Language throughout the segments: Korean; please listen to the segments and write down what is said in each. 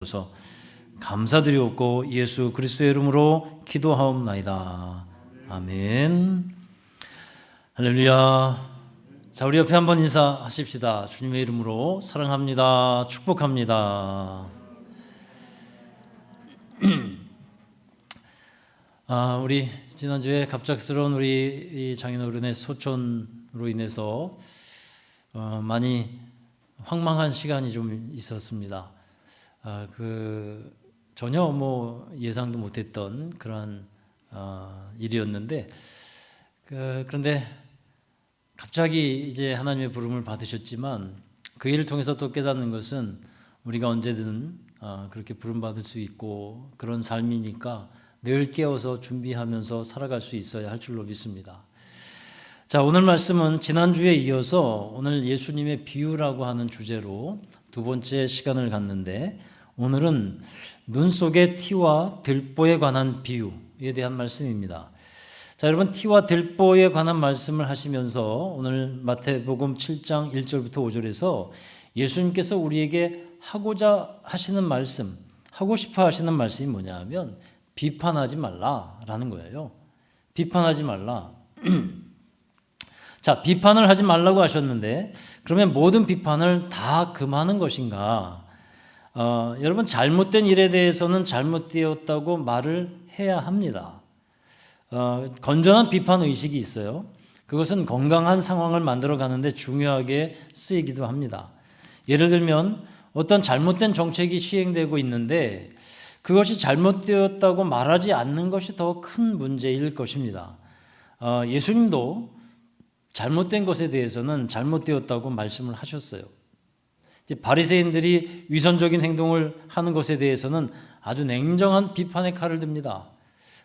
주셔서 감사드리옵고 예수 그리스도의 이름으로 기도하옵나이다. 아멘. 할렐루야. 자, 우리 옆에 한번 인사하십시다. 주님의 이름으로 사랑합니다. 축복합니다. 우리 지난주에 갑작스러운 우리 장인어른의 소천으로 인해서 많이 황망한 시간이 좀 있었습니다. 전혀 예상도 못했던 그런 일이었는데, 그런데 갑자기 이제 하나님의 부름을 받으셨지만 그 일을 통해서 또 깨닫는 것은 우리가 언제든 그렇게 부름 받을 수 있고 그런 삶이니까 늘 깨어서 준비하면서 살아갈 수 있어야 할 줄로 믿습니다. 자, 오늘 말씀은 지난주에 이어서 오늘 예수님의 비유라고 하는 주제로 두 번째 시간을 갖는데, 오늘은 눈 속의 티와 들보에 관한 비유에 대한 말씀입니다. 자, 여러분, 티와 들보에 관한 말씀을 하시면서 오늘 마태복음 7장 1절부터 5절에서 예수님께서 우리에게 하고자 하시는 말씀, 하고 싶어 하시는 말씀이 뭐냐 하면 비판하지 말라라는 거예요. 비판하지 말라. 자, 비판을 하지 말라고 하셨는데, 그러면 모든 비판을 다 금하는 것인가? 여러분, 잘못된 일에 대해서는 잘못되었다고 말을 해야 합니다. 건전한 비판 의식이 있어요. 그것은 건강한 상황을 만들어 가는데 중요하게 쓰이기도 합니다. 예를 들면 어떤 잘못된 정책이 시행되고 있는데 그것이 잘못되었다고 말하지 않는 것이 더 큰 문제일 것입니다. 예수님도 잘못된 것에 대해서는 잘못되었다고 말씀을 하셨어요. 바리새인들이 위선적인 행동을 하는 것에 대해서는 아주 냉정한 비판의 칼을 듭니다.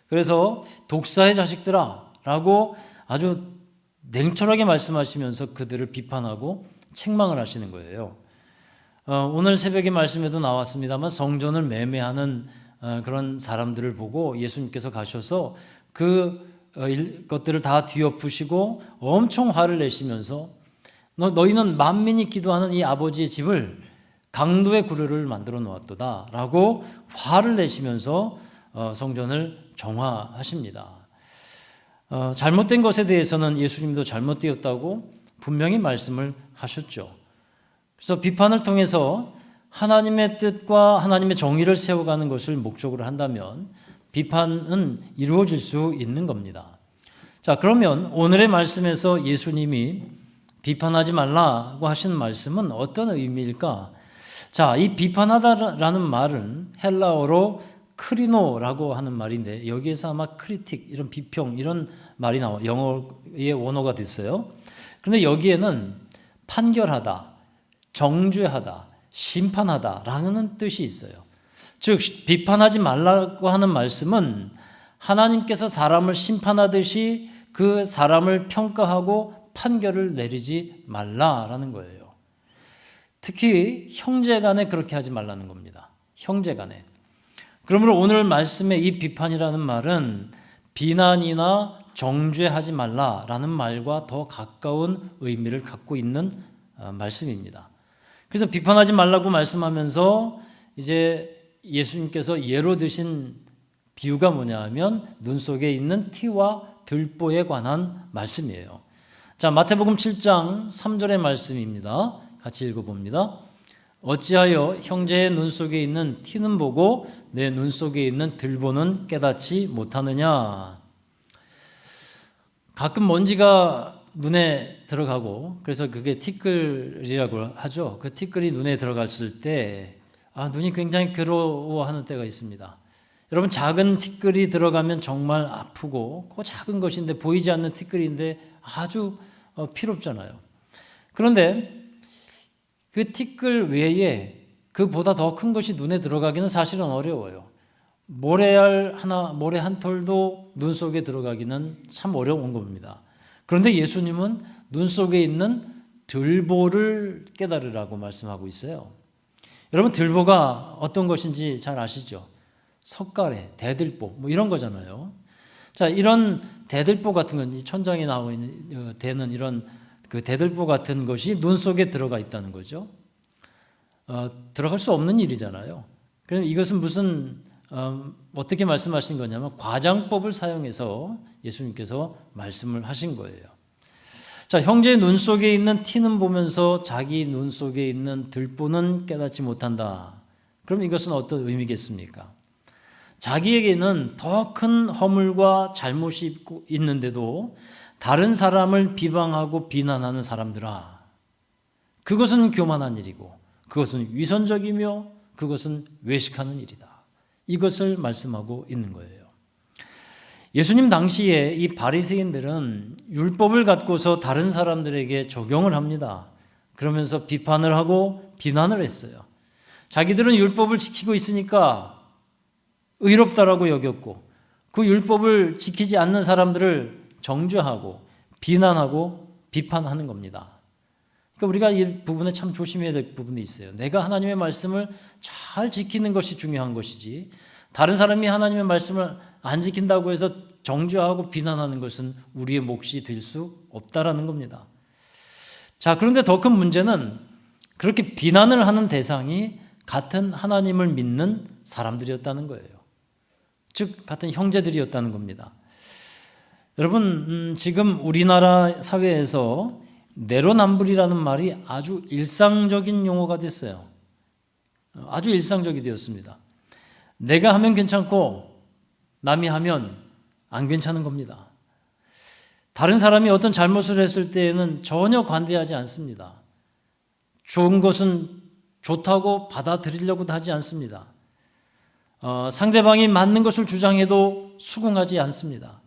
그래서 독사의 자식들아 라고 아주 냉철하게 말씀하시면서 그들을 비판하고 책망을 하시는 거예요. 오늘 새벽의 말씀에도 나왔습니다만 성전을 매매하는 그런 사람들을 보고 예수님께서 가셔서 그 것들을 다 뒤엎으시고 엄청 화를 내시면서 너희는 만민이 기도하는 이 아버지의 집을 강도의 구르를 만들어 놓았도다 라고 화를 내시면서 성전을 정화하십니다. 잘못된 것에 대해서는 예수님도 잘못되었다고 분명히 말씀을 하셨죠. 그래서 비판을 통해서 하나님의 뜻과 하나님의 정의를 세워가는 것을 목적으로 한다면 비판은 이루어질 수 있는 겁니다. 자, 그러면 오늘의 말씀에서 예수님이 비판하지 말라고 하신 말씀은 어떤 의미일까? 자, 이 비판하다라는 말은 헬라어로 크리노라고 하는 말인데, 여기에서 아마 크리틱, 이런 비평, 이런 말이 나와 영어의 원어가 됐어요. 그런데 여기에는 판결하다, 정죄하다, 심판하다라는 뜻이 있어요. 즉, 비판하지 말라고 하는 말씀은 하나님께서 사람을 심판하듯이 그 사람을 평가하고 판결을 내리지 말라라는 거예요. 특히 형제간에 그렇게 하지 말라는 겁니다. 형제간에. 그러므로 오늘 말씀의 이 비판이라는 말은 비난이나 정죄하지 말라라는 말과 더 가까운 의미를 갖고 있는 말씀입니다. 그래서 비판하지 말라고 말씀하면서 이제 예수님께서 예로 드신 비유가 뭐냐 하면 눈 속에 있는 티와 들보에 관한 말씀이에요. 자, 마태복음 7장 3절의 말씀입니다. 같이 읽어봅니다. 어찌하여 형제의 눈 속에 있는 티는 보고 내 눈 속에 있는 들보는 깨닫지 못하느냐. 가끔 먼지가 눈에 들어가고 그래서 그게 티끌이라고 하죠. 그 티끌이 눈에 들어갔을 때 눈이 굉장히 괴로워하는 때가 있습니다. 여러분, 작은 티끌이 들어가면 정말 아프고 그 작은 것인데 보이지 않는 티끌인데 아주 필요없잖아요. 그런데 그 티끌 외에 그보다 더 큰 것이 눈에 들어가기는 사실은 어려워요. 모래알 하나, 모래 한 톨도 눈 속에 들어가기는 참 어려운 겁니다. 그런데 예수님은 눈 속에 있는 들보를 깨달으라고 말씀하고 있어요. 여러분, 들보가 어떤 것인지 잘 아시죠? 석가래, 대들보 이런 거잖아요. 자, 이런 대들보 같은 건 천장에 나와 있는 되는 이런 그 대들보 같은 것이 눈 속에 들어가 있다는 거죠. 들어갈 수 없는 일이잖아요. 그럼 이것은 무슨 어떻게 말씀하신 거냐면 과장법을 사용해서 예수님께서 말씀을 하신 거예요. 자, 형제의 눈 속에 있는 티는 보면서 자기 눈 속에 있는 들보는 깨닫지 못한다. 그럼 이것은 어떤 의미겠습니까? 자기에게는 더 큰 허물과 잘못이 있는데도 다른 사람을 비방하고 비난하는 사람들아, 그것은 교만한 일이고 그것은 위선적이며 그것은 외식하는 일이다. 이것을 말씀하고 있는 거예요. 예수님 당시에 이 바리새인들은 율법을 갖고서 다른 사람들에게 적용을 합니다. 그러면서 비판을 하고 비난을 했어요. 자기들은 율법을 지키고 있으니까 의롭다라고 여겼고 그 율법을 지키지 않는 사람들을 정죄하고 비난하고 비판하는 겁니다. 그러니까 우리가 이 부분에 참 조심해야 될 부분이 있어요. 내가 하나님의 말씀을 잘 지키는 것이 중요한 것이지 다른 사람이 하나님의 말씀을 안 지킨다고 해서 정죄하고 비난하는 것은 우리의 몫이 될 수 없다라는 겁니다. 자, 그런데 더 큰 문제는 그렇게 비난을 하는 대상이 같은 하나님을 믿는 사람들이었다는 거예요. 즉 같은 형제들이었다는 겁니다. 여러분, 지금 우리나라 사회에서 내로남불이라는 말이 아주 일상적인 용어가 됐어요. 아주 일상적이 되었습니다. 내가 하면 괜찮고 남이 하면 안 괜찮은 겁니다. 다른 사람이 어떤 잘못을 했을 때에는 전혀 관대하지 않습니다. 좋은 것은 좋다고 받아들이려고도 하지 않습니다. 상대방이 맞는 것을 주장해도 수긍하지 않습니다.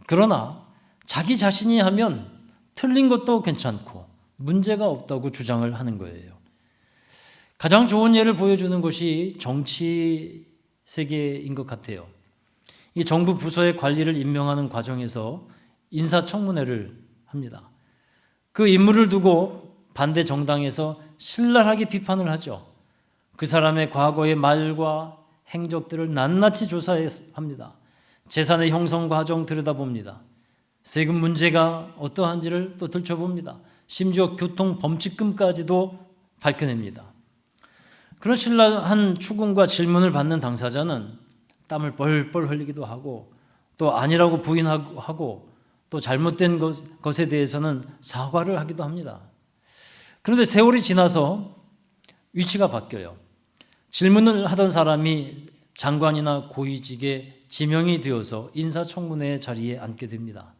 그러나 자기 자신이 하면 틀린 것도 괜찮고 문제가 없다고 주장을 하는 거예요. 가장 좋은 예를 보여주는 것이 정치 세계인 것 같아요. 이 정부 부서의 관리를 임명하는 과정에서 인사청문회를 합니다. 그 인물을 두고 반대 정당에서 신랄하게 비판을 하죠. 그 사람의 과거의 말과 행적들을 낱낱이 조사합니다. 재산의 형성 과정 들여다봅니다. 세금 문제가 어떠한지를 또 들춰봅니다. 심지어 교통 범칙금까지도 밝혀냅니다. 그런 신랄한 추궁과 질문을 받는 당사자는 땀을 뻘뻘 흘리기도 하고 또 아니라고 부인하고 또 잘못된 것에 대해서는 사과를 하기도 합니다. 그런데 세월이 지나서 위치가 바뀌어요. 질문을 하던 사람이 장관이나 고위직에 지명이 되어서 인사청문회 자리에 앉게 됩니다.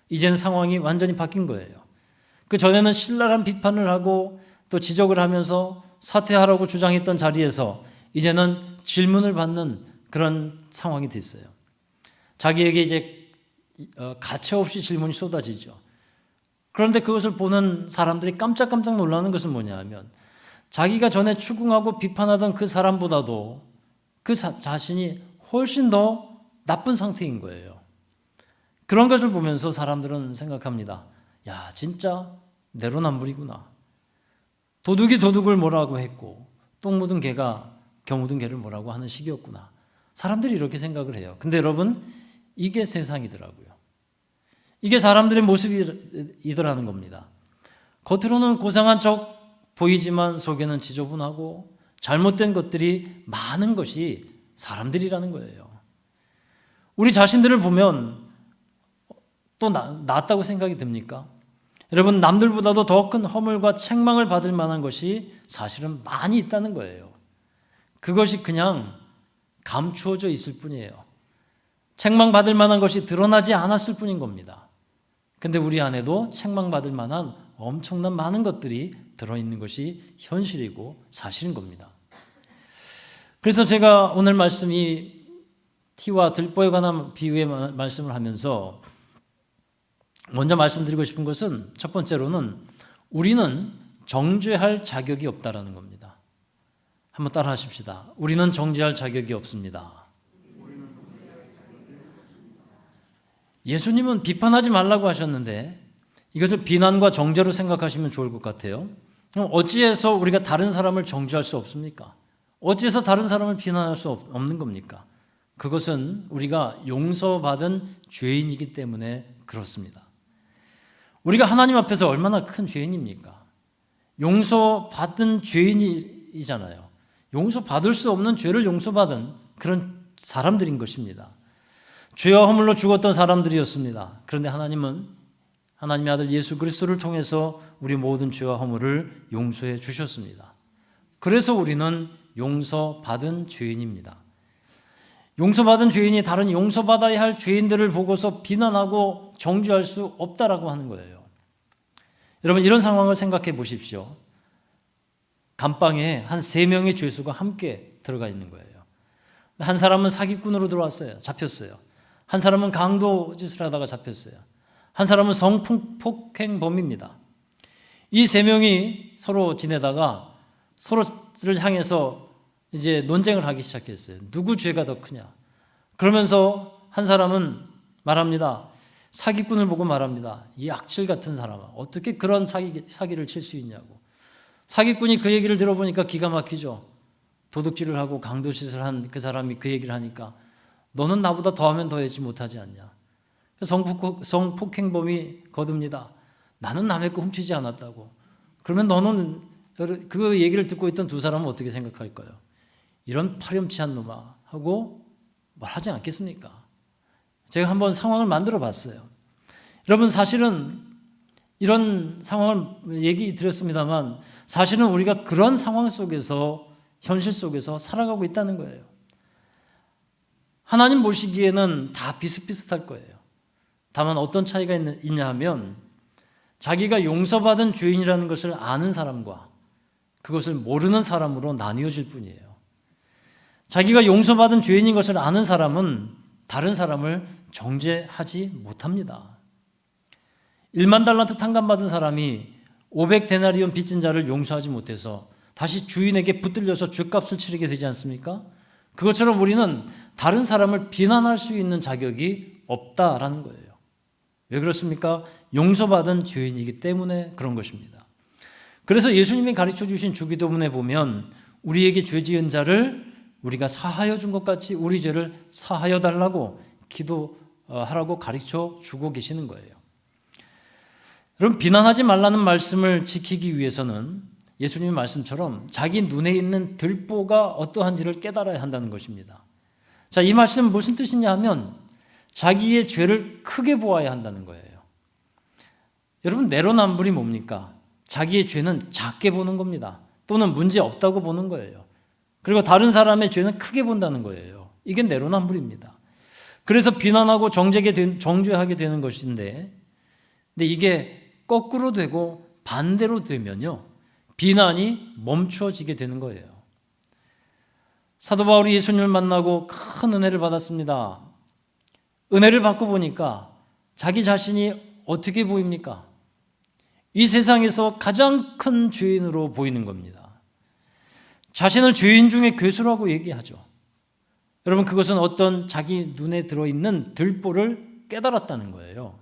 이제는 상황이 완전히 바뀐 거예요. 그 전에는 신랄한 비판을 하고 또 지적을 하면서 사퇴하라고 주장했던 자리에서 이제는 질문을 받는 그런 상황이 됐어요. 자기에게 이제 가차없이 질문이 쏟아지죠. 그런데 그것을 보는 사람들이 깜짝깜짝 놀라는 것은 뭐냐 하면 자기가 전에 추궁하고 비판하던 그 사람보다도 그 자신이 훨씬 더 나쁜 상태인 거예요. 그런 것을 보면서 사람들은 생각합니다. 야, 진짜 내로남불이구나. 도둑이 도둑을 뭐라고 했고 똥 묻은 개가 겨 묻은 개를 뭐라고 하는 식이었구나. 사람들이 이렇게 생각을 해요. 근데 여러분, 이게 세상이더라고요. 이게 사람들의 모습이더라는 겁니다. 겉으로는 고상한 척 보이지만 속에는 지저분하고 잘못된 것들이 많은 것이 사람들이라는 거예요. 우리 자신들을 보면 또 낫다고 생각이 듭니까? 여러분, 남들보다도 더 큰 허물과 책망을 받을 만한 것이 사실은 많이 있다는 거예요. 그것이 그냥 감추어져 있을 뿐이에요. 책망받을 만한 것이 드러나지 않았을 뿐인 겁니다. 근데 우리 안에도 책망받을 만한 엄청난 많은 것들이 들어있는 것이 현실이고 사실인 겁니다. 그래서 제가 오늘 말씀이 티와 들보에 관한 비유의 말씀을 하면서 먼저 말씀드리고 싶은 것은 첫 번째로는 우리는 정죄할 자격이 없다라는 겁니다. 한번 따라 하십시다. 우리는 정죄할 자격이 없습니다. 예수님은 비판하지 말라고 하셨는데 이것을 비난과 정죄로 생각하시면 좋을 것 같아요. 그럼 어찌해서 우리가 다른 사람을 정죄할 수 없습니까? 어찌해서 다른 사람을 비난할 수 없는 겁니까? 그것은 우리가 용서받은 죄인이기 때문에 그렇습니다. 우리가 하나님 앞에서 얼마나 큰 죄인입니까? 용서받은 죄인이잖아요. 용서받을 수 없는 죄를 용서받은 그런 사람들인 것입니다. 죄와 허물로 죽었던 사람들이었습니다. 그런데 하나님은 하나님의 아들 예수 그리스도를 통해서 우리 모든 죄와 허물을 용서해 주셨습니다. 그래서 우리는 용서받은 죄인입니다. 용서받은 죄인이 다른 용서받아야 할 죄인들을 보고서 비난하고 정죄할 수 없다라고 하는 거예요. 여러분, 이런 상황을 생각해 보십시오. 감방에 한 3명의 죄수가 함께 들어가 있는 거예요. 한 사람은 사기꾼으로 들어왔어요. 잡혔어요. 한 사람은 강도짓을 하다가 잡혔어요. 한 사람은 성폭행범입니다. 이 3명이 서로 지내다가 서로를 향해서 이제 논쟁을 하기 시작했어요. 누구 죄가 더 크냐? 그러면서 한 사람은 말합니다. 사기꾼을 보고 말합니다. 이 악질 같은 사람아, 어떻게 그런 사기를 칠 수 있냐고. 사기꾼이 그 얘기를 들어보니까 기가 막히죠. 도둑질을 하고 강도짓을 한 그 사람이 그 얘기를 하니까 너는 나보다 더하면 더하지 못하지 않냐. 성폭행범이 거듭니다. 나는 남의 거 훔치지 않았다고. 그러면 너는 그 얘기를 듣고 있던 두 사람은 어떻게 생각할까요? 이런 파렴치한 놈아 하고 말하지 않겠습니까? 제가 한번 상황을 만들어 봤어요. 여러분, 사실은 이런 상황을 얘기 드렸습니다만 사실은 우리가 그런 상황 속에서 현실 속에서 살아가고 있다는 거예요. 하나님 보시기에는 다 비슷비슷할 거예요. 다만 어떤 차이가 있냐 하면 자기가 용서받은 죄인이라는 것을 아는 사람과 그것을 모르는 사람으로 나뉘어질 뿐이에요. 자기가 용서받은 죄인인 것을 아는 사람은 다른 사람을 정죄하지 못합니다. 1만 달란트 탕감받은 사람이 500데나리온 빚진 자를 용서하지 못해서 다시 주인에게 붙들려서 죗값을 치르게 되지 않습니까? 그것처럼 우리는 다른 사람을 비난할 수 있는 자격이 없다라는 거예요. 왜 그렇습니까? 용서받은 죄인이기 때문에 그런 것입니다. 그래서 예수님이 가르쳐 주신 주기도문에 보면 우리에게 죄 지은 자를 우리가 사하여 준 것 같이 우리 죄를 사하여 달라고 기도하라고 가르쳐 주고 계시는 거예요. 여러분, 비난하지 말라는 말씀을 지키기 위해서는 예수님의 말씀처럼 자기 눈에 있는 들보가 어떠한지를 깨달아야 한다는 것입니다. 자, 이 말씀은 무슨 뜻이냐 하면 자기의 죄를 크게 보아야 한다는 거예요. 여러분, 내로남불이 뭡니까? 자기의 죄는 작게 보는 겁니다. 또는 문제 없다고 보는 거예요. 그리고 다른 사람의 죄는 크게 본다는 거예요. 이게 내로남불입니다. 그래서 비난하고 정죄하게 되는 것인데, 근데 이게 거꾸로 되고 반대로 되면요, 비난이 멈춰지게 되는 거예요. 사도 바울이 예수님을 만나고 큰 은혜를 받았습니다. 은혜를 받고 보니까 자기 자신이 어떻게 보입니까? 이 세상에서 가장 큰 죄인으로 보이는 겁니다. 자신을 죄인 중에 괴수라고 얘기하죠. 여러분, 그것은 어떤 자기 눈에 들어있는 들보를 깨달았다는 거예요.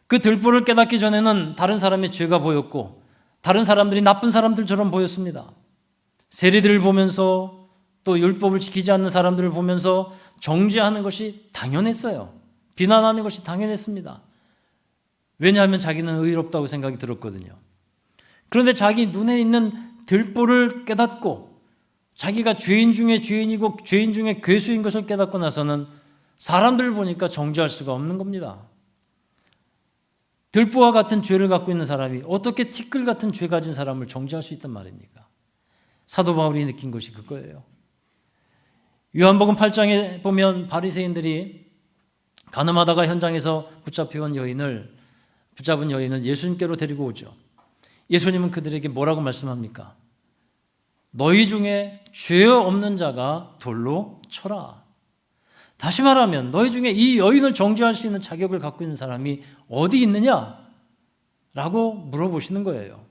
그 들보를 깨닫기 전에는 다른 사람의 죄가 보였고 다른 사람들이 나쁜 사람들처럼 보였습니다. 세리들을 보면서 또 율법을 지키지 않는 사람들을 보면서 정죄하는 것이 당연했어요. 비난하는 것이 당연했습니다. 왜냐하면 자기는 의롭다고 생각이 들었거든요. 그런데 자기 눈에 있는 들보를 깨닫고 자기가 죄인 중에 죄인이고 죄인 중에 괴수인 것을 깨닫고 나서는 사람들을 보니까 정죄할 수가 없는 겁니다. 들보와 같은 죄를 갖고 있는 사람이 어떻게 티끌 같은 죄 가진 사람을 정죄할 수 있단 말입니까? 사도 바울이 느낀 것이 그거예요. 요한복음 8장에 보면 바리새인들이 간음하다가 현장에서 붙잡은 여인을 예수님께로 데리고 오죠. 예수님은 그들에게 뭐라고 말씀합니까? 너희 중에 죄 없는 자가 돌로 쳐라. 다시 말하면 너희 중에 이 여인을 정죄할 수 있는 자격을 갖고 있는 사람이 어디 있느냐? 라고 물어보시는 거예요.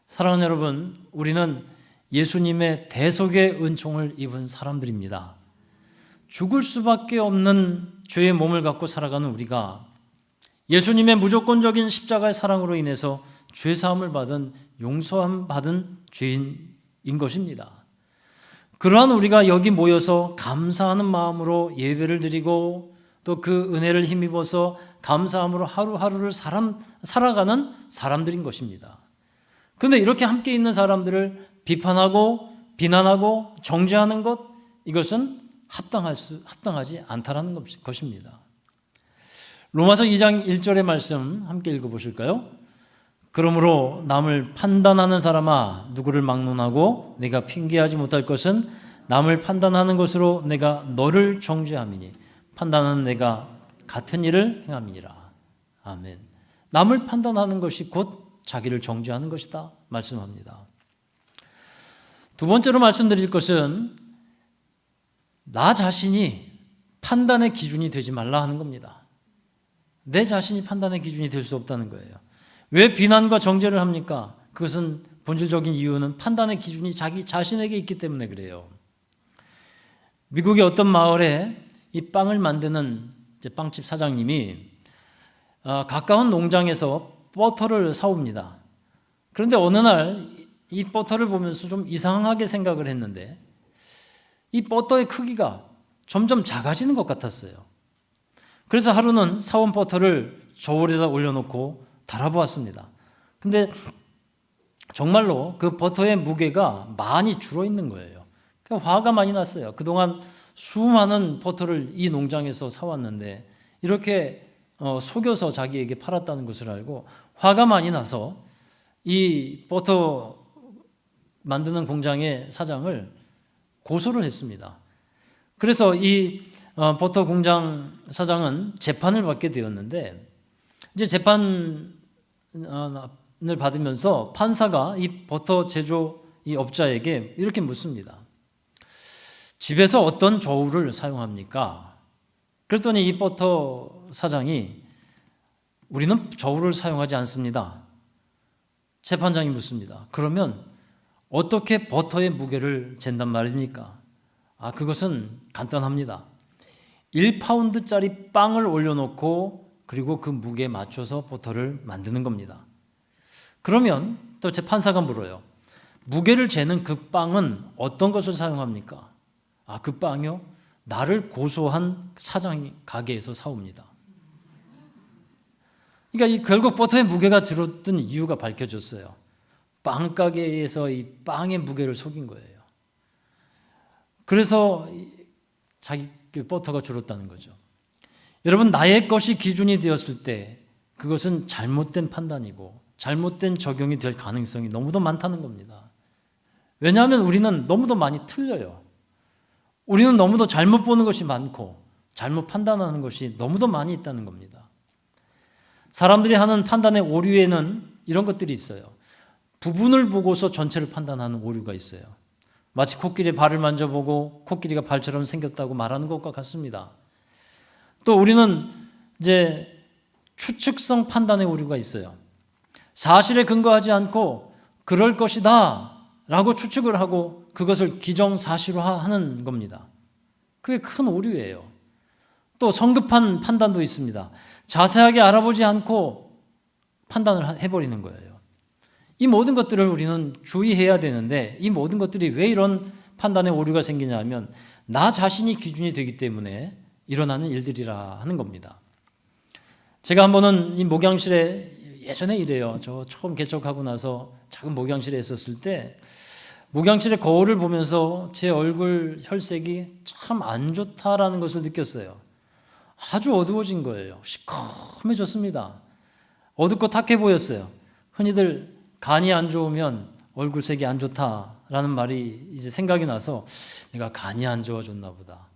사랑하는 여러분, 우리는 예수님의 대속의 은총을 입은 사람들입니다. 죽을 수밖에 없는 죄의 몸을 갖고 살아가는 우리가 예수님의 무조건적인 십자가의 사랑으로 인해서 죄사함을 받은 용서함 받은 죄인인 것입니다. 그러한 우리가 여기 모여서 감사하는 마음으로 예배를 드리고 또 그 은혜를 힘입어서 감사함으로 하루하루를 살아가는 사람들인 것입니다. 그런데 이렇게 함께 있는 사람들을 비판하고 비난하고 정죄하는 것, 이것은 합당하지 않다라는 것입니다. 로마서 2장 1절의 말씀 함께 읽어보실까요? 그러므로 남을 판단하는 사람아, 누구를 막론하고 내가 핑계하지 못할 것은 남을 판단하는 것으로 내가 너를 정죄함이니 판단하는 내가 같은 일을 행함이니라. 아멘. 남을 판단하는 것이 곧 자기를 정죄하는 것이다 말씀합니다. 두 번째로 말씀드릴 것은 나 자신이 판단의 기준이 되지 말라 하는 겁니다. 내 자신이 판단의 기준이 될 수 없다는 거예요. 왜 비난과 정죄를 합니까? 그것은 본질적인 이유는 판단의 기준이 자기 자신에게 있기 때문에 그래요. 미국의 어떤 마을에 이 빵을 만드는 빵집 사장님이 가까운 농장에서 버터를 사옵니다. 그런데 어느 날 이 버터를 보면서 좀 이상하게 생각을 했는데 이 버터의 크기가 점점 작아지는 것 같았어요. 그래서 하루는 사온 버터를 저울에다 올려놓고 달아보았습니다. 근데 정말로 그 버터의 무게가 많이 줄어있는 거예요. 그러니까 화가 많이 났어요. 그동안 수많은 버터를 이 농장에서 사왔는데 이렇게 속여서 자기에게 팔았다는 것을 알고 화가 많이 나서 이 버터 만드는 공장의 사장을 고소를 했습니다. 그래서 이 버터 공장 사장은 재판을 받게 되었는데 이제 재판을 받으면서 판사가 이 버터 제조 이 업자에게 이렇게 묻습니다. 집에서 어떤 저울을 사용합니까? 그랬더니 이 버터 사장이 우리는 저울을 사용하지 않습니다. 재판장이 묻습니다. 그러면 어떻게 버터의 무게를 잰단 말입니까? 그것은 간단합니다. 1파운드짜리 빵을 올려놓고 그리고 그 무게에 맞춰서 버터를 만드는 겁니다. 그러면 또 재판사가 물어요. 무게를 재는 그 빵은 어떤 것을 사용합니까? 그 빵이요? 나를 고소한 사장이 가게에서 사옵니다. 그러니까 결국 버터의 무게가 줄었던 이유가 밝혀졌어요. 빵 가게에서 이 빵의 무게를 속인 거예요. 그래서 자기 버터가 줄었다는 거죠. 여러분, 나의 것이 기준이 되었을 때 그것은 잘못된 판단이고 잘못된 적용이 될 가능성이 너무도 많다는 겁니다. 왜냐하면 우리는 너무도 많이 틀려요. 우리는 너무도 잘못 보는 것이 많고 잘못 판단하는 것이 너무도 많이 있다는 겁니다. 사람들이 하는 판단의 오류에는 이런 것들이 있어요. 부분을 보고서 전체를 판단하는 오류가 있어요. 마치 코끼리의 발을 만져보고 코끼리가 발처럼 생겼다고 말하는 것과 같습니다. 또 우리는 이제 추측성 판단의 오류가 있어요. 사실에 근거하지 않고 그럴 것이다 라고 추측을 하고 그것을 기정사실화하는 겁니다. 그게 큰 오류예요. 또 성급한 판단도 있습니다. 자세하게 알아보지 않고 판단을 해버리는 거예요. 이 모든 것들을 우리는 주의해야 되는데 이 모든 것들이 왜 이런 판단의 오류가 생기냐 하면 나 자신이 기준이 되기 때문에 일어나는 일들이라 하는 겁니다. 제가 한 번은 이 목양실에 예전에 이래요. 저 처음 개척하고 나서 작은 목양실에 있었을 때 목양실의 거울을 보면서 제 얼굴 혈색이 참 안 좋다라는 것을 느꼈어요. 아주 어두워진 거예요. 시커매졌습니다. 어둡고 탁해 보였어요. 흔히들 간이 안 좋으면 얼굴색이 안 좋다라는 말이 이제 생각이 나서 내가 간이 안 좋아졌나 보다.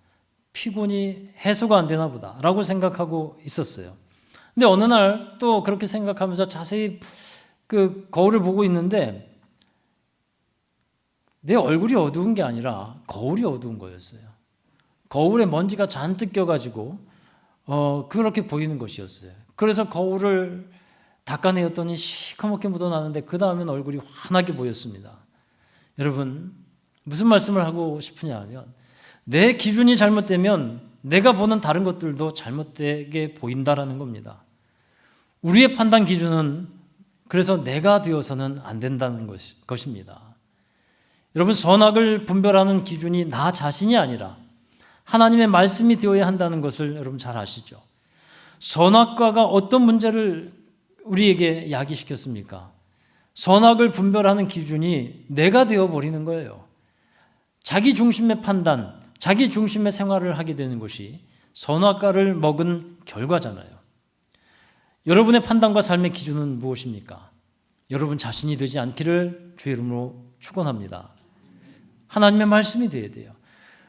피곤이 해소가 안 되나 보다 라고 생각하고 있었어요. 근데 어느 날 또 그렇게 생각하면서 자세히 그 거울을 보고 있는데 내 얼굴이 어두운 게 아니라 거울이 어두운 거였어요. 거울에 먼지가 잔뜩 껴가지고 그렇게 보이는 것이었어요. 그래서 거울을 닦아내었더니 시커멓게 묻어나는데 그 다음엔 얼굴이 환하게 보였습니다. 여러분, 무슨 말씀을 하고 싶으냐 하면 내 기준이 잘못되면 내가 보는 다른 것들도 잘못되게 보인다라는 겁니다. 우리의 판단 기준은 그래서 내가 되어서는 안 된다는 것입니다. 여러분, 선악을 분별하는 기준이 나 자신이 아니라 하나님의 말씀이 되어야 한다는 것을 여러분 잘 아시죠? 선악과가 어떤 문제를 우리에게 야기시켰습니까? 선악을 분별하는 기준이 내가 되어버리는 거예요. 자기 중심의 판단, 자기 중심의 생활을 하게 되는 것이 선악과를 먹은 결과잖아요. 여러분의 판단과 삶의 기준은 무엇입니까? 여러분 자신이 되지 않기를 주의 이름으로 축원합니다. 하나님의 말씀이 되어야 돼요.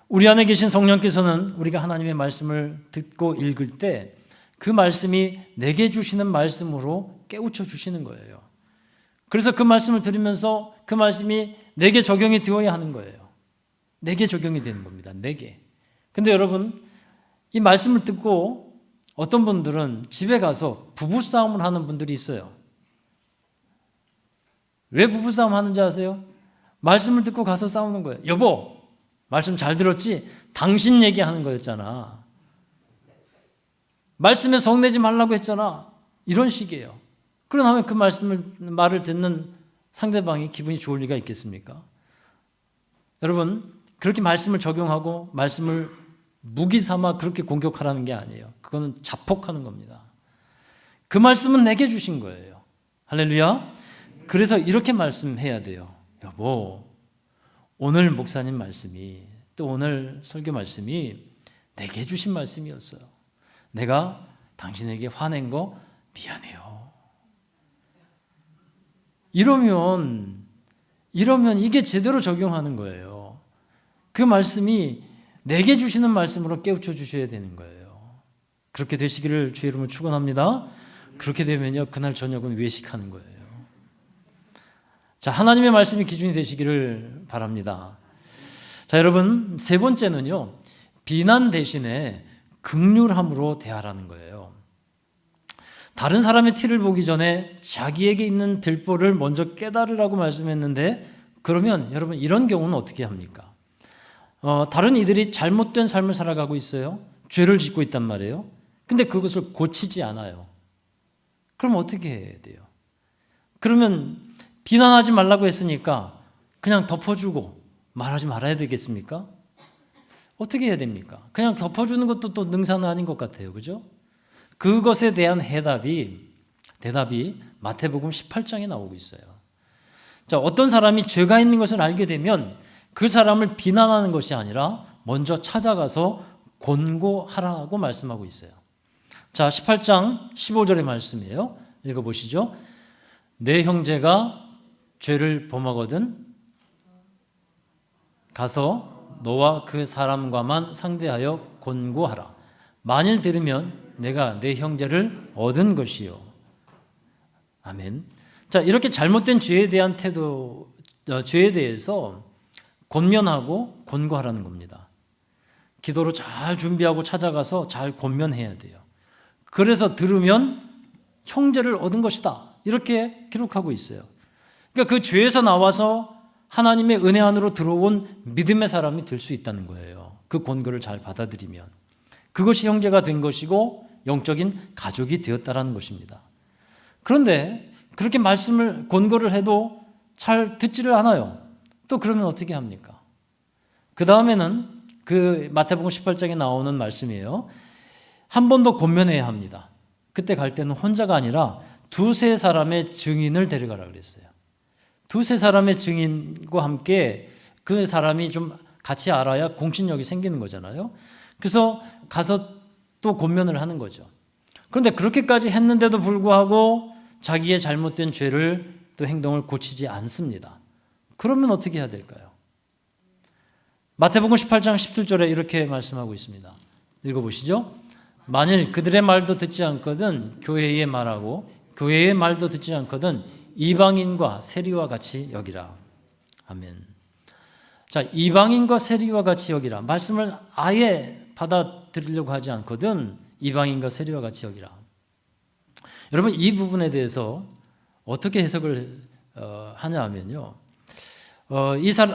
우리 안에 계신 성령께서는 우리가 하나님의 말씀을 듣고 읽을 때 그 말씀이 내게 주시는 말씀으로 깨우쳐 주시는 거예요. 그래서 그 말씀을 들으면서 그 말씀이 내게 적용이 되어야 하는 거예요. 내게 적용이 되는 겁니다. 내게. 근데 여러분, 이 말씀을 듣고 어떤 분들은 집에 가서 부부싸움을 하는 분들이 있어요. 왜 부부싸움 하는지 아세요? 말씀을 듣고 가서 싸우는 거예요. 여보, 말씀 잘 들었지? 당신 얘기하는 거였잖아. 말씀에 성내지 말라고 했잖아. 이런 식이에요. 그러면 그 말을 듣는 상대방이 기분이 좋을 리가 있겠습니까? 여러분, 그렇게 말씀을 적용하고 말씀을 무기 삼아 그렇게 공격하라는 게 아니에요. 그거는 자폭하는 겁니다. 그 말씀은 내게 주신 거예요. 할렐루야. 그래서 이렇게 말씀해야 돼요. 여보, 오늘 목사님 말씀이, 또 오늘 설교 말씀이 내게 주신 말씀이었어요. 내가 당신에게 화낸 거 미안해요. 이러면 이게 제대로 적용하는 거예요. 그 말씀이 내게 주시는 말씀으로 깨우쳐 주셔야 되는 거예요. 그렇게 되시기를 주의 이름으로 축원합니다. 그렇게 되면요, 그날 저녁은 외식하는 거예요. 자, 하나님의 말씀이 기준이 되시기를 바랍니다. 자, 여러분, 세 번째는요, 비난 대신에 긍휼함으로 대하라는 거예요. 다른 사람의 티를 보기 전에 자기에게 있는 들보를 먼저 깨달으라고 말씀했는데, 그러면 여러분 이런 경우는 어떻게 합니까? 다른 이들이 잘못된 삶을 살아가고 있어요. 죄를 짓고 있단 말이에요. 근데 그것을 고치지 않아요. 그럼 어떻게 해야 돼요? 그러면 비난하지 말라고 했으니까 그냥 덮어주고 말하지 말아야 되겠습니까? 어떻게 해야 됩니까? 그냥 덮어주는 것도 또 능사는 아닌 것 같아요. 그죠? 그것에 대한 대답이 마태복음 18장에 나오고 있어요. 자, 어떤 사람이 죄가 있는 것을 알게 되면 그 사람을 비난하는 것이 아니라 먼저 찾아가서 권고하라고 말씀하고 있어요. 자, 18장 15절의 말씀이에요. 읽어보시죠. 내 형제가 죄를 범하거든 가서 너와 그 사람과만 상대하여 권고하라. 만일 들으면 내가 내 형제를 얻은 것이요. 아멘. 자, 이렇게 잘못된 죄에 대한 죄에 대해서 권면하고 권고하라는 겁니다. 기도로 잘 준비하고 찾아가서 잘 권면해야 돼요. 그래서 들으면 형제를 얻은 것이다. 이렇게 기록하고 있어요. 그러니까 그 죄에서 나와서 하나님의 은혜 안으로 들어온 믿음의 사람이 될 수 있다는 거예요. 그 권고를 잘 받아들이면. 그것이 형제가 된 것이고 영적인 가족이 되었다라는 것입니다. 그런데 그렇게 권고를 해도 잘 듣지를 않아요. 또 그러면 어떻게 합니까? 그 다음에는 그 마태복음 18장에 나오는 말씀이에요. 한 번 더 권면해야 합니다. 그때 갈 때는 혼자가 아니라 두세 사람의 증인을 데려가라 그랬어요. 두세 사람의 증인과 함께 그 사람이 좀 같이 알아야 공신력이 생기는 거잖아요. 그래서 가서 또 권면을 하는 거죠. 그런데 그렇게까지 했는데도 불구하고 자기의 잘못된 죄를 또 행동을 고치지 않습니다. 그러면 어떻게 해야 될까요? 마태복음 18장 17절에 이렇게 말씀하고 있습니다. 읽어보시죠. 만일 그들의 말도 듣지 않거든 교회의 말하고 교회의 말도 듣지 않거든 이방인과 세리와 같이 여기라. 아멘. 자, 이방인과 세리와 같이 여기라. 말씀을 아예 받아들이려고 하지 않거든 이방인과 세리와 같이 여기라. 여러분, 이 부분에 대해서 어떻게 해석을 하냐 하면요.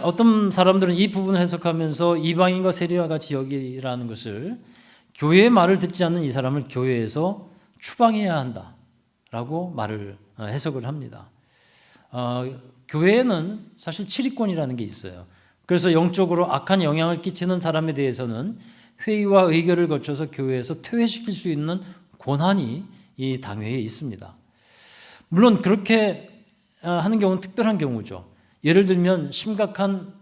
어떤 사람들은 이 부분을 해석하면서 이방인과 세리와 같이 여기라는 것을 교회의 말을 듣지 않는 이 사람을 교회에서 추방해야 한다라고 해석을 합니다. 교회에는 사실 치리권이라는 게 있어요. 그래서 영적으로 악한 영향을 끼치는 사람에 대해서는 회의와 의결을 거쳐서 교회에서 퇴회시킬 수 있는 권한이 이 당회에 있습니다. 물론 그렇게 하는 경우는 특별한 경우죠. 예를 들면 심각한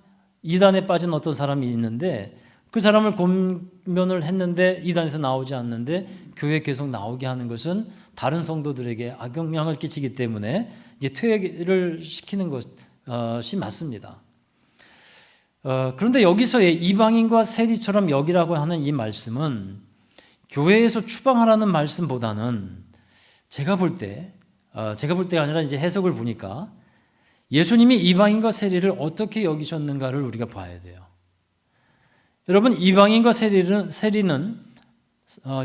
이단에 빠진 어떤 사람이 있는데 그 사람을 권면을 했는데 이단에서 나오지 않는데 교회에 계속 나오게 하는 것은 다른 성도들에게 악영향을 끼치기 때문에 이제 퇴회를 시키는 것이 맞습니다. 그런데 여기서의 이방인과 세리처럼 여기라고 하는 이 말씀은 교회에서 추방하라는 말씀보다는 제가 볼 때가 아니라 이제 해석을 보니까 예수님이 이방인과 세리를 어떻게 여기셨는가를 우리가 봐야 돼요. 여러분, 이방인과 세리는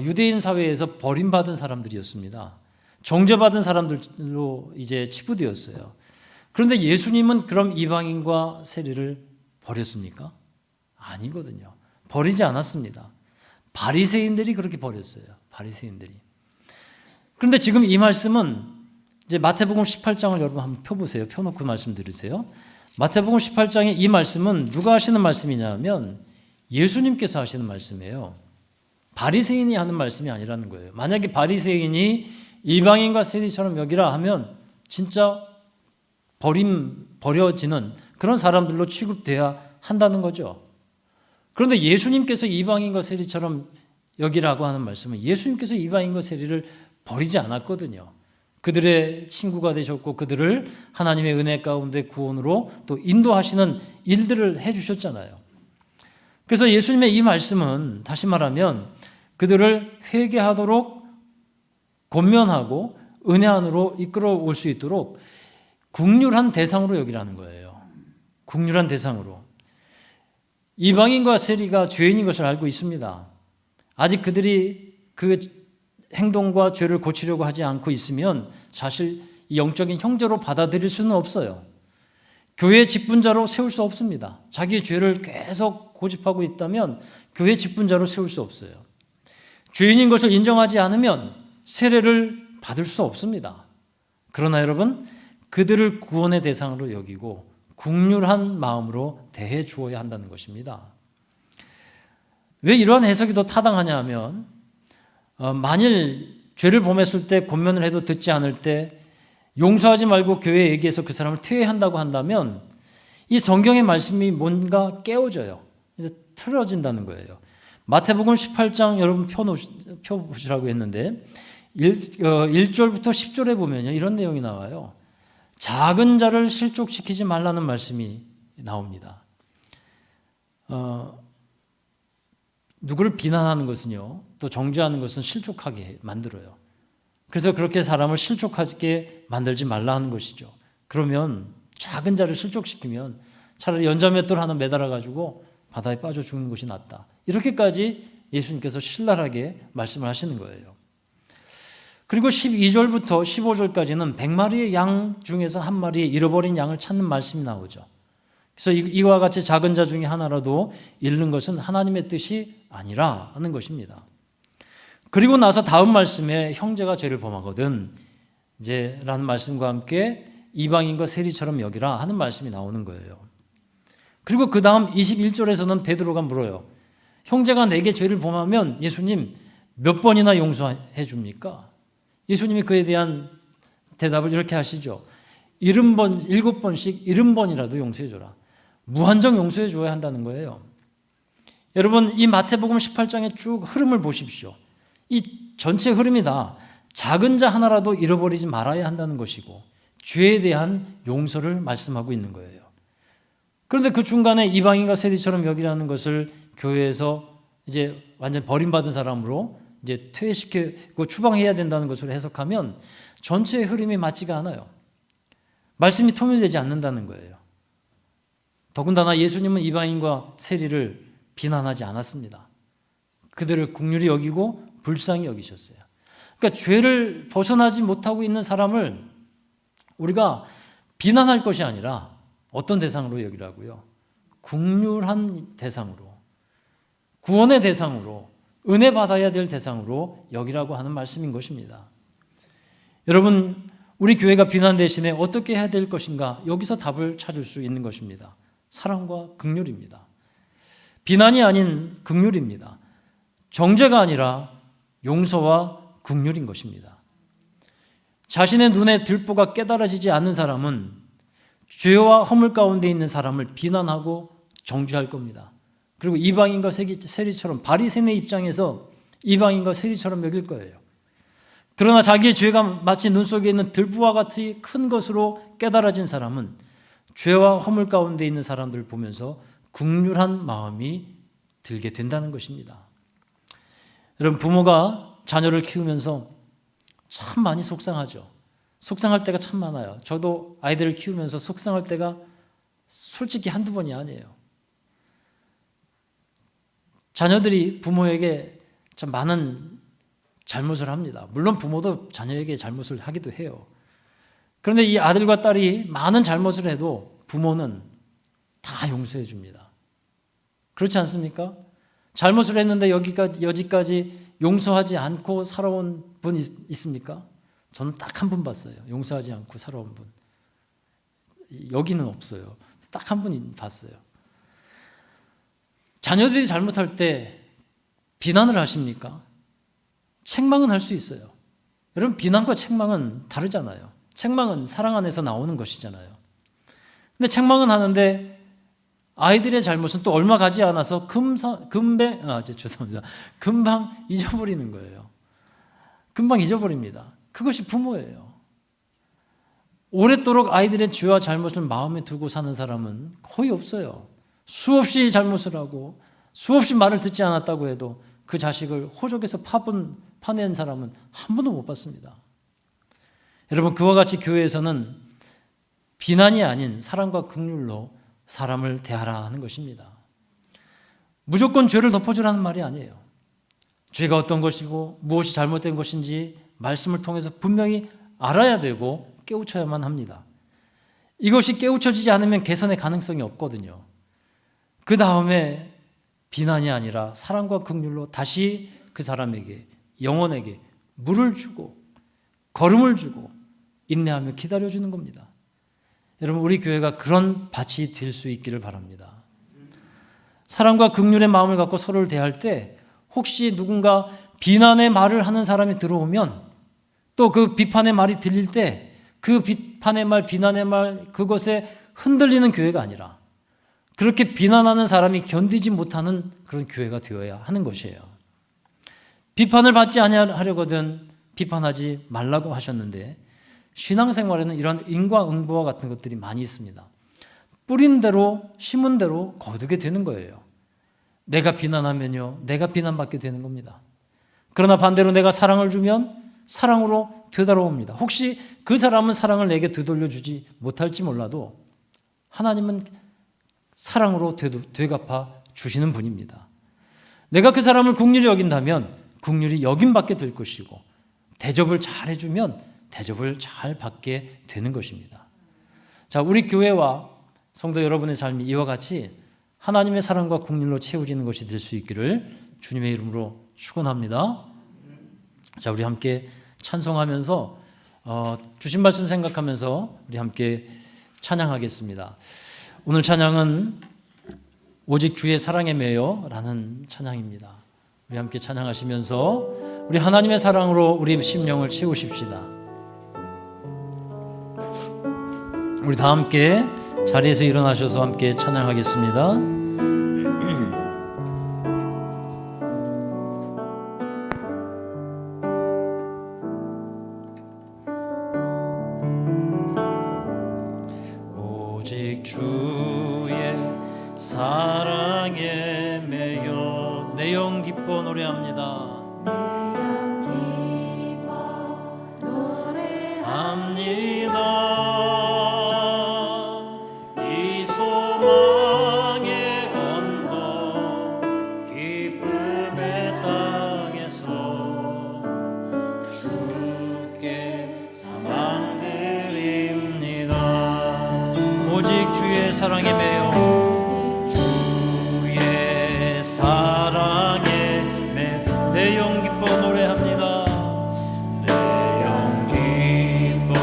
유대인 사회에서 버림받은 사람들이었습니다. 정죄받은 사람들로 이제 치부되었어요. 그런데 예수님은 그럼 이방인과 세리를 버렸습니까? 아니거든요. 버리지 않았습니다. 바리새인들이 그렇게 버렸어요. 바리새인들이. 그런데 지금 이 말씀은 이제 마태복음 18장을 여러분 한번 펴보세요. 펴놓고 말씀 들으세요. 마태복음 18장의 이 말씀은 누가 하시는 말씀이냐면 예수님께서 하시는 말씀이에요. 바리새인이 하는 말씀이 아니라는 거예요. 만약에 바리새인이 이방인과 세리처럼 여기라 하면 진짜 버려지는 그런 사람들로 취급돼야 한다는 거죠. 그런데 예수님께서 이방인과 세리처럼 여기라고 하는 말씀은 예수님께서 이방인과 세리를 버리지 않았거든요. 그들의 친구가 되셨고 그들을 하나님의 은혜 가운데 구원으로 또 인도하시는 일들을 해주셨잖아요. 그래서 예수님의 이 말씀은 다시 말하면 그들을 회개하도록 권면하고 은혜 안으로 이끌어올 수 있도록 국률한 대상으로 여기라는 거예요. 국률한 대상으로. 이방인과 세리가 죄인인 것을 알고 있습니다. 아직 그들이 그 행동과 죄를 고치려고 하지 않고 있으면 사실 영적인 형제로 받아들일 수는 없어요. 교회의 직분자로 세울 수 없습니다. 자기의 죄를 계속 고집하고 있다면 교회 직분자로 세울 수 없어요. 죄인인 것을 인정하지 않으면 세례를 받을 수 없습니다. 그러나 여러분, 그들을 구원의 대상으로 여기고 국률한 마음으로 대해 주어야 한다는 것입니다. 왜 이러한 해석이 더 타당하냐 하면 만일 죄를 범했을 때 권면을 해도 듣지 않을 때 용서하지 말고 교회에 얘기해서 그 사람을 퇴회한다고 한다면 이 성경의 말씀이 뭔가 깨어져요. 이제 틀어진다는 거예요. 마태복음 18장 여러분 펴보시라고 했는데 1절부터 10절에 보면요, 이런 내용이 나와요. 작은 자를 실족시키지 말라는 말씀이 나옵니다. 누구를 비난하는 것은요, 또 정죄하는 것은 실족하게 만들어요. 그래서 그렇게 사람을 실족하게 만들지 말라 하는 것이죠. 그러면 작은 자를 실족시키면 차라리 연자맷돌 하나 매달아 가지고 바다에 빠져 죽는 것이 낫다. 이렇게까지 예수님께서 신랄하게 말씀을 하시는 거예요. 그리고 12절부터 15절까지는 100마리의 양 중에서 한 마리의 잃어버린 양을 찾는 말씀이 나오죠. 그래서 이와 같이 작은 자 중에 하나라도 잃는 것은 하나님의 뜻이 아니라 하는 것입니다. 그리고 나서 다음 말씀에 형제가 죄를 범하거든 이제 라는 말씀과 함께 이방인과 세리처럼 여기라 하는 말씀이 나오는 거예요. 그리고 그 다음 21절에서는 베드로가 물어요. 형제가 내게 죄를 범하면 예수님 몇 번이나 용서해 줍니까? 예수님이 그에 대한 대답을 이렇게 하시죠. 7번씩 70번이라도 용서해 줘라. 무한정 용서해 줘야 한다는 거예요. 여러분, 이 마태복음 18장의 쭉 흐름을 보십시오. 이 전체 흐름이 다 작은 자 하나라도 잃어버리지 말아야 한다는 것이고 죄에 대한 용서를 말씀하고 있는 거예요. 그런데 그 중간에 이방인과 세리처럼 여기라는 것을 교회에서 이제 완전 버림받은 사람으로 이제 퇴회시키고 추방해야 된다는 것으로 해석하면 전체의 흐름이 맞지가 않아요. 말씀이 통일되지 않는다는 거예요. 더군다나 예수님은 이방인과 세리를 비난하지 않았습니다. 그들을 긍휼히 여기고 불쌍히 여기셨어요. 그러니까 죄를 벗어나지 못하고 있는 사람을 우리가 비난할 것이 아니라 어떤 대상으로 여기라고요? 긍휼한 대상으로, 구원의 대상으로, 은혜 받아야 될 대상으로 여기라고 하는 말씀인 것입니다. 여러분, 우리 교회가 비난 대신에 어떻게 해야 될 것인가? 여기서 답을 찾을 수 있는 것입니다. 사랑과 긍휼입니다. 비난이 아닌 긍휼입니다. 정죄가 아니라 용서와 긍휼인 것입니다. 자신의 눈에 들보가 깨달아지지 않는 사람은 죄와 허물 가운데 있는 사람을 비난하고 정죄할 겁니다. 그리고 이방인과 세리처럼, 바리새인의 입장에서 이방인과 세리처럼 여길 거예요. 그러나 자기의 죄가 마치 눈 속에 있는 들보와 같이 큰 것으로 깨달아진 사람은 죄와 허물 가운데 있는 사람들을 보면서 긍휼한 마음이 들게 된다는 것입니다. 여러분, 부모가 자녀를 키우면서 참 많이 속상하죠. 속상할 때가 참 많아요. 저도 아이들을 키우면서 속상할 때가 솔직히 한두 번이 아니에요. 자녀들이 부모에게 참 많은 잘못을 합니다. 물론 부모도 자녀에게 잘못을 하기도 해요. 그런데 이 아들과 딸이 많은 잘못을 해도 부모는 다 용서해 줍니다. 그렇지 않습니까? 잘못을 했는데 여기까지 용서하지 않고 살아온 분 있습니까? 저는 딱 한 분 봤어요. 용서하지 않고 살아온 분. 여기는 없어요. 딱 한 분 봤어요. 자녀들이 잘못할 때 비난을 하십니까? 책망은 할 수 있어요. 여러분, 비난과 책망은 다르잖아요. 책망은 사랑 안에서 나오는 것이잖아요. 근데 책망은 하는데 아이들의 잘못은 또 얼마 가지 않아서 금방 잊어버리는 거예요. 금방 잊어버립니다. 그것이 부모예요. 오랫도록 아이들의 죄와 잘못을 마음에 두고 사는 사람은 거의 없어요. 수없이 잘못을 하고 수없이 말을 듣지 않았다고 해도 그 자식을 호적에서 파낸 사람은 한 번도 못 봤습니다. 여러분, 그와 같이 교회에서는 비난이 아닌 사랑과 긍휼로 사람을 대하라 하는 것입니다. 무조건 죄를 덮어주라는 말이 아니에요. 죄가 어떤 것이고 무엇이 잘못된 것인지 말씀을 통해서 분명히 알아야 되고 깨우쳐야만 합니다. 이것이 깨우쳐지지 않으면 개선의 가능성이 없거든요. 그 다음에 비난이 아니라 사랑과 긍휼로 다시 그 사람에게, 영혼에게 물을 주고 걸음을 주고 인내하며 기다려주는 겁니다. 여러분, 우리 교회가 그런 밭이 될 수 있기를 바랍니다. 사랑과 긍휼의 마음을 갖고 서로를 대할 때 혹시 누군가 비난의 말을 하는 사람이 들어오면 또 그 비판의 말이 들릴 때 그 비판의 말, 비난의 말, 그것에 흔들리는 교회가 아니라 그렇게 비난하는 사람이 견디지 못하는 그런 교회가 되어야 하는 것이에요. 비판을 받지 아니하려거든 비판하지 말라고 하셨는데 신앙생활에는 이런 인과응보와 같은 것들이 많이 있습니다. 뿌린 대로 심은 대로 거두게 되는 거예요. 내가 비난하면요, 내가 비난받게 되는 겁니다. 그러나 반대로 내가 사랑을 주면 사랑으로 되돌아옵니다. 혹시 그 사람은 사랑을 내게 되돌려주지 못할지 몰라도 하나님은 사랑으로 되갚아 주시는 분입니다. 내가 그 사람을 긍휼히 여긴다면 긍휼히 여김받게 될 것이고 대접을 잘 해주면 대접을 잘 받게 되는 것입니다. 자, 우리 교회와 성도 여러분의 삶이 이와 같이 하나님의 사랑과 긍휼로 채워지는 것이 될 수 있기를 주님의 이름으로 축원합니다. 자, 우리 함께 찬송하면서 주신 말씀 생각하면서 우리 함께 찬양하겠습니다. 오늘 찬양은 오직 주의 사랑에 매여라는 찬양입니다. 우리 함께 찬양하시면서 우리 하나님의 사랑으로 우리 심령을 채우십시다. 우리 다 함께 자리에서 일어나셔서 함께 찬양하겠습니다. 오직 주의 사랑에 매여 내 영 기뻐 노래합니다. 사랑에 매여 주의 사랑에 매여 내 영 기뻐 노래합니다. 내 영 기뻐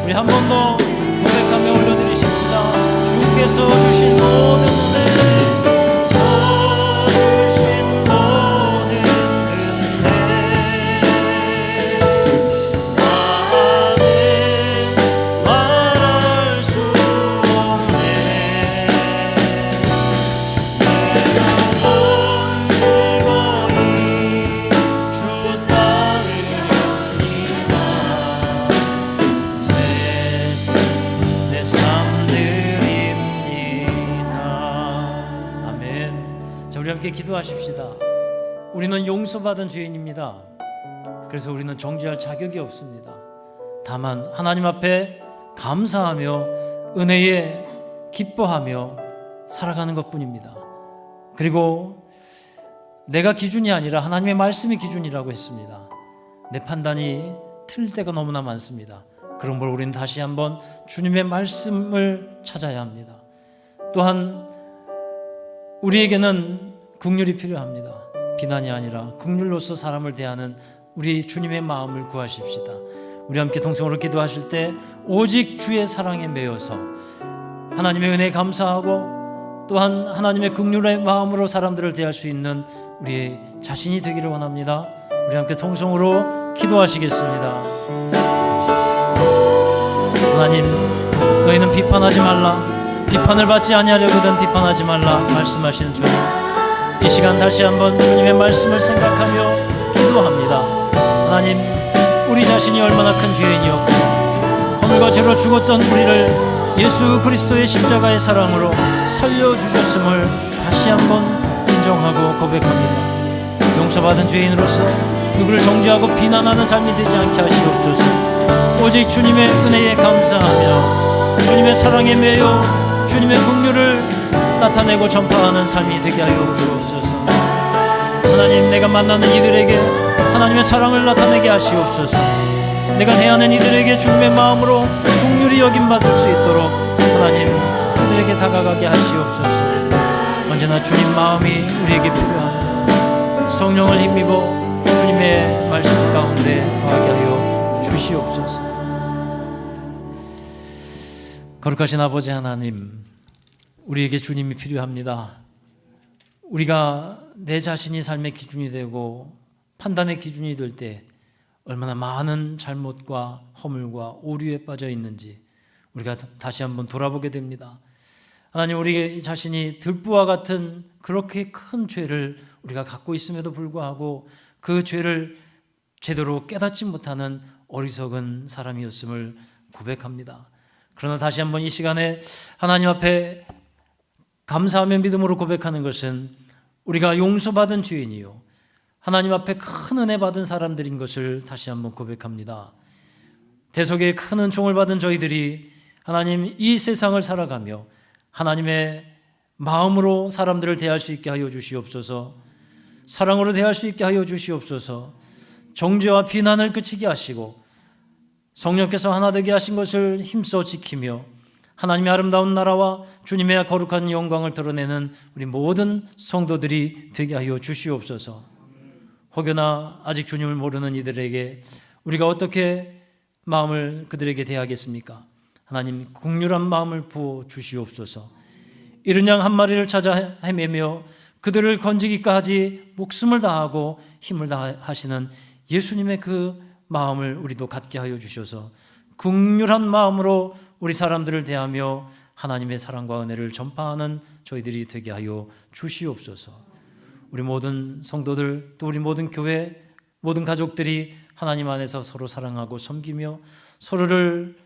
우리 한 번 더 고백하며 올려드리십시다. 주께서 주신 모든 은혜, 주신 모든 은혜, 나는 말할 수 없네. 내가 온 즐거이 주 따르려니와 내 삶 드립니다. 아멘. 자, 우리 함께 기도하십시다. 우리는 용서받은 죄인입니다. 그래서 우리는 정죄할 자격이 없습니다. 다만 하나님 앞에 감사하며 은혜에 기뻐하며 살아가는 것뿐입니다. 그리고 내가 기준이 아니라 하나님의 말씀이 기준이라고 했습니다. 내 판단이 틀릴 때가 너무나 많습니다. 그러므로 우리는 다시 한번 주님의 말씀을 찾아야 합니다. 또한 우리에게는 긍휼이 필요합니다. 비난이 아니라 긍휼로서 사람을 대하는 우리 주님의 마음을 구하십시다. 우리 함께 동성으로 기도하실 때 오직 주의 사랑에 매여서 하나님의 은혜에 감사하고 또한 하나님의 긍휼의 마음으로 사람들을 대할 수 있는 우리의 자신이 되기를 원합니다. 우리 함께 통성으로 기도하시겠습니다. 하나님, 너희는 비판하지 말라, 비판을 받지 아니하려거든 비판하지 말라 말씀하시는 주님, 이 시간 다시 한번 주님의 말씀을 생각하며 기도합니다. 하나님, 우리 자신이 얼마나 큰 죄인이었고 허물과 죄로 죽었던 우리를 예수 그리스도의 십자가의 사랑으로 살려주셨음을 다시 한번 인정하고 고백합니다. 용서받은 죄인으로서 누구를 정죄하고 비난하는 삶이 되지 않게 하시옵소서. 오직 주님의 은혜에 감사하며 주님의 사랑에 매여 주님의 긍휼을 나타내고 전파하는 삶이 되게 하여 주옵소서. 하나님, 내가 만나는 이들에게 하나님의 사랑을 나타내게 하시옵소서. 내가 대하는 이들에게 주님의 마음으로 긍휼히 여김받을 수 있도록 하나님, 그들에게 다가가게 하시옵소서. 언제나 주님 마음이 우리에게 필요합니다. 성령을 힘입어 주님의 말씀 가운데 거하게 하여 주시옵소서. 거룩하신 아버지 하나님, 우리에게 주님이 필요합니다. 우리가 내 자신이 삶의 기준이 되고 판단의 기준이 될 때 얼마나 많은 잘못과 허물과 오류에 빠져 있는지 우리가 다시 한번 돌아보게 됩니다. 하나님, 우리 자신이 들보와 같은 그렇게 큰 죄를 우리가 갖고 있음에도 불구하고 그 죄를 제대로 깨닫지 못하는 어리석은 사람이었음을 고백합니다. 그러나 다시 한번 이 시간에 하나님 앞에 감사하며 믿음으로 고백하는 것은 우리가 용서받은 죄인이요 하나님 앞에 큰 은혜 받은 사람들인 것을 다시 한번 고백합니다. 대속의 큰 은총을 받은 저희들이 하나님 이 세상을 살아가며 하나님의 마음으로 사람들을 대할 수 있게 하여 주시옵소서. 사랑으로 대할 수 있게 하여 주시옵소서. 정죄와 비난을 그치게 하시고 성령께서 하나 되게 하신 것을 힘써 지키며 하나님의 아름다운 나라와 주님의 거룩한 영광을 드러내는 우리 모든 성도들이 되게 하여 주시옵소서. 혹여나 아직 주님을 모르는 이들에게 우리가 어떻게 마음을 그들에게 대하겠습니까? 하나님, 긍휼한 마음을 부어 주시옵소서. 이른 양 한 마리를 찾아 헤매며 그들을 건지기까지 목숨을 다하고 힘을 다하시는 예수님의 그 마음을 우리도 갖게 하여 주셔서 긍휼한 마음으로 우리 사람들을 대하며 하나님의 사랑과 은혜를 전파하는 저희들이 되게 하여 주시옵소서. 우리 모든 성도들 또 우리 모든 교회 모든 가족들이 하나님 안에서 서로 사랑하고 섬기며 서로를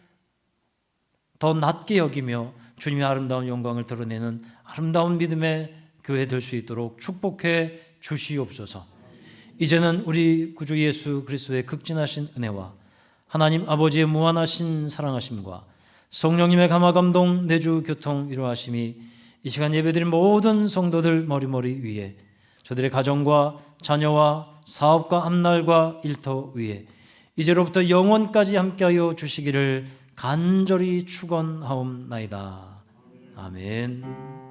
더 낮게 여기며 주님의 아름다운 영광을 드러내는 아름다운 믿음의 교회 될 수 있도록 축복해 주시옵소서. 이제는 우리 구주 예수 그리스도의 극진하신 은혜와 하나님 아버지의 무한하신 사랑하심과 성령님의 감화감동 내주 교통 이루하심이 이 시간 예배드린 모든 성도들 머리머리 위에 저들의 가정과 자녀와 사업과 앞날과 일터 위에 이제로부터 영원까지 함께하여 주시기를 간절히 축원하옵나이다. 아멘.